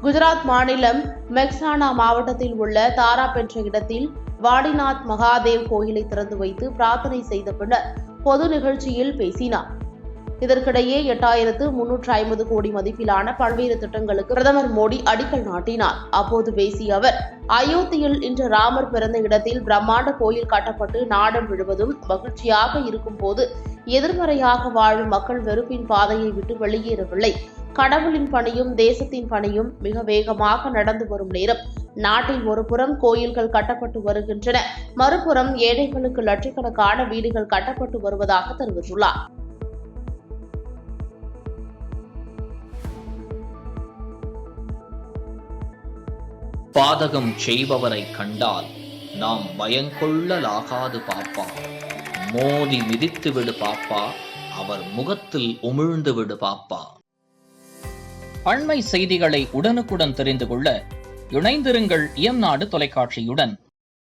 குஜராத் மாநிலம் மெக்சானா மாவட்டத்தில் உள்ள தாராப் என்ற இடத்தில் வாடிநாத் மகாதேவ் கோயிலை திறந்து வைத்து பிரார்த்தனை செய்த பின்னர் பொது நிகழ்ச்சியில் பேசினார். இதற்கிடையே 8,350 கோடி மதிப்பிலான பல்வேறு திட்டங்களுக்கு பிரதமர் மோடி அடிக்கல் நாட்டினார். அப்போது பேசிய அவர், அயோத்தியில் இன்று ராமர் பிறந்த இடத்தில் பிரம்மாண்ட கோயில் கட்டப்பட்டு நாடு முழுவதும் மகிழ்ச்சியாக இருக்கும் போது எதிர்மறையாக வாழும் மக்கள் வெறுப்பின் பாதையை விட்டு வெளியேறவில்லை. கடவுளின் பணியும் தேசத்தின் பணியும் மிக வேகமாக நடந்து வரும் நேரம். நாட்டில் ஒரு புறம் கோயில்கள் கட்டப்பட்டு வருகின்றன, மறுபுறம் ஏழைகளுக்கு லட்சக்கணக்கான வீடுகள் கட்டப்பட்டு வருவதாக தெரிவித்துள்ளார். பாதகம் செய்பவரை கண்டால் நாம் பயங்கொள்ளலாகாது பாப்பா. மோதி மிதித்து விடு பாப்பா, அவர் முகத்தில் உமிழ்ந்து விடு பாப்பா. அண்மை செய்திகளை உடனுக்குடன் தெரிந்து கொள்ள இணைந்திருங்கள் இயம்நாடு தொலைக்காட்சியுடன்.